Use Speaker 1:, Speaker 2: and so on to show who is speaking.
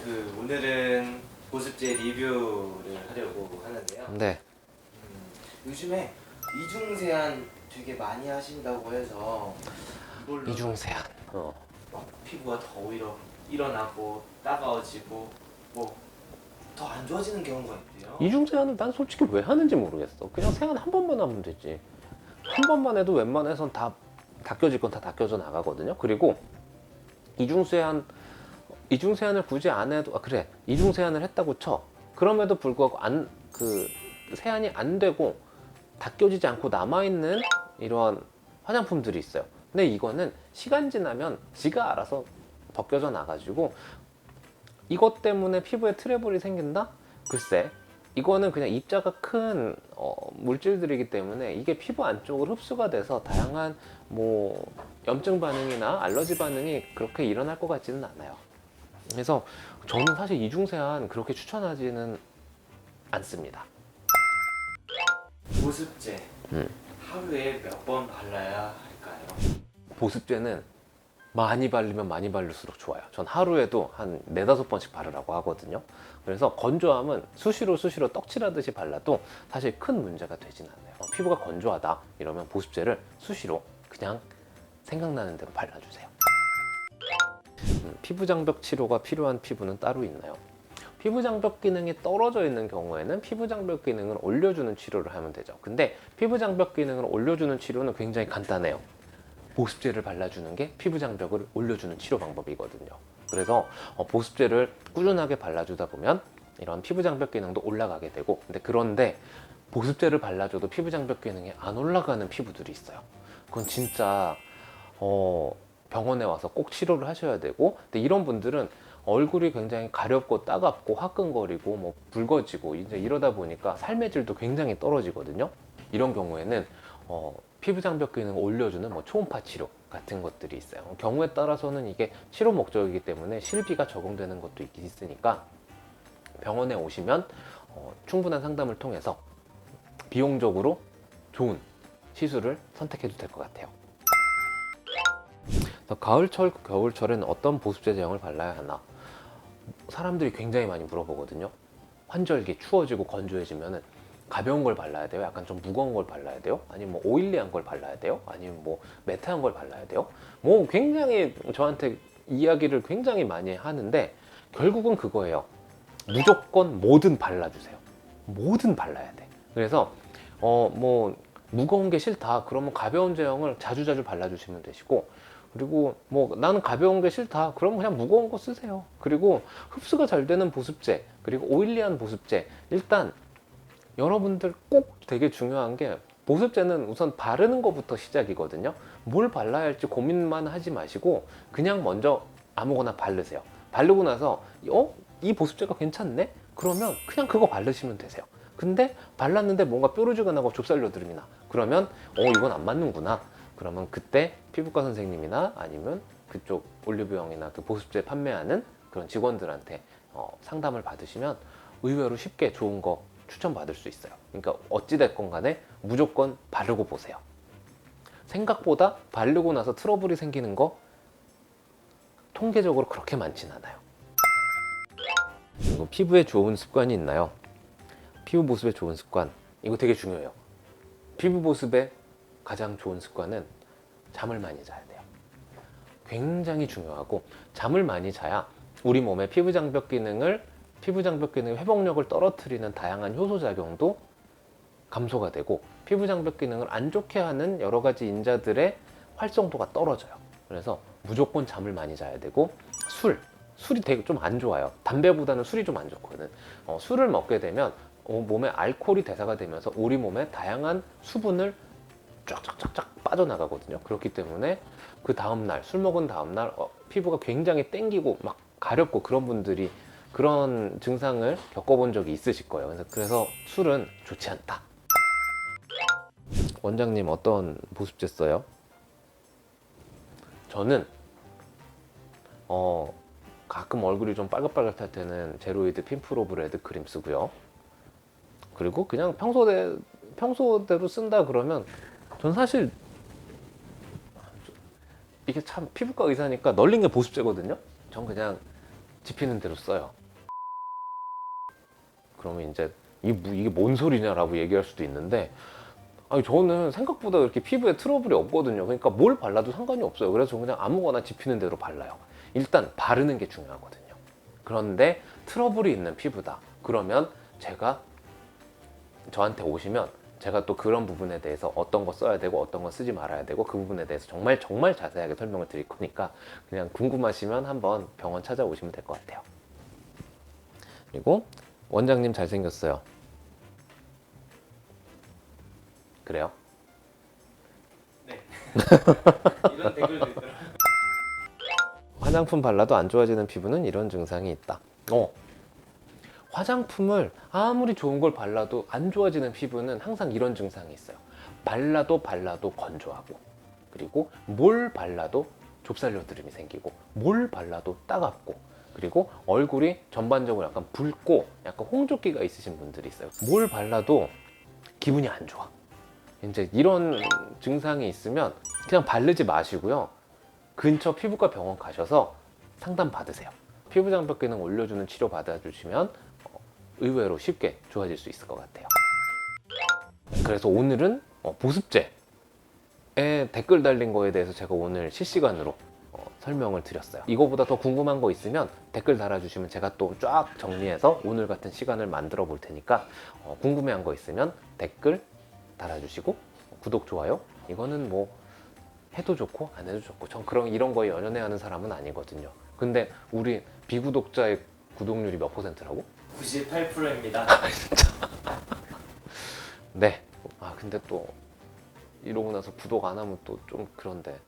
Speaker 1: 오늘은 보습제 리뷰를 하려고 하는데요.
Speaker 2: 네.
Speaker 1: 요즘에 이중세안 되게 많이 하신다고 해서 이걸로
Speaker 2: 이중세안.
Speaker 1: 막 피부가 더 오히려 일어나고 따가워지고 뭐 더 안 좋아지는 경우가 있대요.
Speaker 2: 이중세안을 난 솔직히 왜 하는지 모르겠어. 그냥 세안 한 번만 하면 되지. 한 번만 해도 웬만해선 다 닦여질 건 다 닦여져 나가거든요. 그리고 이중세안을 굳이 안 해도, 그래. 이중세안을 했다고 쳐. 그럼에도 불구하고 세안이 안 되고 닦여지지 않고 남아있는 이런 화장품들이 있어요. 근데 이거는 시간 지나면 지가 알아서 벗겨져 나가지고 이것 때문에 피부에 트러블이 생긴다? 글쎄, 이거는 그냥 입자가 큰 물질들이기 때문에 이게 피부 안쪽으로 흡수가 돼서 다양한 뭐 염증 반응이나 알러지 반응이 그렇게 일어날 것 같지는 않아요. 그래서 저는 사실 이중세안 그렇게 추천하지는 않습니다.
Speaker 1: 보습제
Speaker 2: 음.
Speaker 1: 하루에 몇 번 발라야 할까요?
Speaker 2: 보습제는 많이 바르면 많이 바를수록 좋아요. 전 하루에도 한 4-5번씩 바르라고 하거든요. 그래서 건조함은 수시로 떡칠하듯이 발라도 사실 큰 문제가 되진 않아요. 피부가 건조하다 이러면 보습제를 수시로 그냥 생각나는 대로 발라주세요. 피부 장벽 치료가 필요한 피부는 따로 있나요? 피부 장벽 기능이 떨어져 있는 경우에는 피부 장벽 기능을 올려주는 치료를 하면 되죠. 근데 피부 장벽 기능을 올려주는 치료는 굉장히 간단해요. 보습제를 발라주는 게 피부 장벽을 올려주는 치료 방법이거든요. 그래서 보습제를 꾸준하게 발라주다 보면 이런 피부 장벽 기능도 올라가게 되고, 그런데 보습제를 발라줘도 피부 장벽 기능이 안 올라가는 피부들이 있어요. 그건 진짜 병원에 와서 꼭 치료를 하셔야 되고, 근데 이런 분들은 얼굴이 굉장히 가렵고 따갑고 화끈거리고 뭐 붉어지고 이제 이러다 보니까 삶의 질도 굉장히 떨어지거든요. 이런 경우에는 피부 장벽 기능을 올려주는 뭐 초음파 치료 같은 것들이 있어요. 경우에 따라서는 이게 치료 목적이기 때문에 실비가 적용되는 것도 있으니까 병원에 오시면 충분한 상담을 통해서 비용적으로 좋은 시술을 선택해도 될 것 같아요. 가을철, 겨울철에는 어떤 보습제 제형을 발라야 하나? 사람들이 굉장히 많이 물어보거든요. 환절기 추워지고 건조해지면은 가벼운 걸 발라야 돼요? 약간 좀 무거운 걸 발라야 돼요? 아니면 뭐 오일리한 걸 발라야 돼요? 아니면 뭐 매트한 걸 발라야 돼요? 뭐 굉장히 저한테 이야기를 굉장히 많이 하는데 결국은 그거예요. 무조건 뭐든 발라주세요. 뭐든 발라야 돼. 그래서 뭐 무거운 게 싫다 그러면 가벼운 제형을 자주자주 발라주시면 되시고, 그리고 뭐 나는 가벼운 게 싫다 그러면 그냥 무거운 거 쓰세요. 그리고 흡수가 잘 되는 보습제, 그리고 오일리한 보습제, 일단 여러분들 꼭 되게 중요한 게 보습제는 우선 바르는 것부터 시작이거든요. 뭘 발라야 할지 고민만 하지 마시고 그냥 먼저 아무거나 바르세요. 바르고 나서 이 보습제가 괜찮네? 그러면 그냥 그거 바르시면 되세요. 근데 발랐는데 뭔가 뾰루지가 나고 좁쌀여드름이 나. 그러면 이건 안 맞는구나. 그러면 그때 피부과 선생님이나 아니면 그쪽 올리브영이나 그 보습제 판매하는 그런 직원들한테 상담을 받으시면 의외로 쉽게 좋은 거 추천받을 수 있어요. 그러니까 어찌됐건 간에 무조건 바르고 보세요. 생각보다 바르고 나서 트러블이 생기는 거 통계적으로 그렇게 많진 않아요. 그리고 피부에 좋은 습관이 있나요? 피부 보습에 좋은 습관, 이거 되게 중요해요. 피부 보습에 가장 좋은 습관은 잠을 많이 자야 돼요. 굉장히 중요하고, 잠을 많이 자야 우리 몸의 피부 장벽 기능의 회복력을 떨어뜨리는 다양한 효소 작용도 감소가 되고 피부 장벽 기능을 안 좋게 하는 여러 가지 인자들의 활성도가 떨어져요. 그래서 무조건 잠을 많이 자야 되고, 술이 되게 좀 안 좋아요. 담배보다는 술이 좀 안 좋거든. 술을 먹게 되면 몸에 알코올이 대사가 되면서 우리 몸에 다양한 수분을 쫙쫙쫙쫙 빠져나가거든요. 그렇기 때문에 그 다음날, 술 먹은 다음날 피부가 굉장히 땡기고 막 가렵고 그런 분들이 그런 증상을 겪어본 적이 있으실 거예요. 그래서 술은 좋지 않다. 원장님 어떤 보습제 써요? 저는 가끔 얼굴이 좀 빨갛빨갛할 때는 제로이드 핀프로브 레드 크림 쓰고요. 그리고 그냥 평소대로 쓴다 그러면 전 사실 이게 참 피부과 의사니까 널린 게 보습제거든요. 전 그냥 집히는 대로 써요. 그러면 이제 이게 뭔 소리냐라고 얘기할 수도 있는데, 아니 저는 생각보다 이렇게 피부에 트러블이 없거든요. 그러니까 뭘 발라도 상관이 없어요. 그래서 그냥 아무거나 집히는 대로 발라요. 일단 바르는 게 중요하거든요. 그런데 트러블이 있는 피부다. 그러면 저한테 오시면 제가 또 그런 부분에 대해서 어떤 거 써야 되고 어떤 거 쓰지 말아야 되고 그 부분에 대해서 정말 정말 자세하게 설명을 드릴 거니까 그냥 궁금하시면 한번 병원 찾아오시면 될 것 같아요. 그리고 원장님 잘생겼어요. 그래요?
Speaker 1: 네. 이런 댓글도 있더라고요.
Speaker 2: 화장품 발라도 안 좋아지는 피부는 이런 증상이 있다. 화장품을 아무리 좋은 걸 발라도 안 좋아지는 피부는 항상 이런 증상이 있어요. 발라도 건조하고, 그리고 뭘 발라도 좁쌀 여드름이 생기고, 뭘 발라도 따갑고, 그리고 얼굴이 전반적으로 약간 붉고 약간 홍조기가 있으신 분들이 있어요. 뭘 발라도 기분이 안 좋아. 이제 이런 증상이 있으면 그냥 바르지 마시고요. 근처 피부과 병원 가셔서 상담 받으세요. 피부 장벽 기능 올려주는 치료 받아주시면 의외로 쉽게 좋아질 수 있을 것 같아요. 그래서 오늘은 보습제에 댓글 달린 거에 대해서 제가 오늘 실시간으로 설명을 드렸어요. 이거보다 더 궁금한 거 있으면 댓글 달아주시면 제가 또 쫙 정리해서 오늘 같은 시간을 만들어 볼 테니까 궁금해한 거 있으면 댓글 달아주시고 구독, 좋아요 이거는 뭐 해도 좋고 안 해도 좋고 전 이런 거에 연연해하는 사람은 아니거든요. 근데 우리 비구독자의 구독률이 몇 %라고?
Speaker 1: 98%입니다.
Speaker 2: 네. 근데 또 이러고 나서 구독 안 하면 또 좀 그런데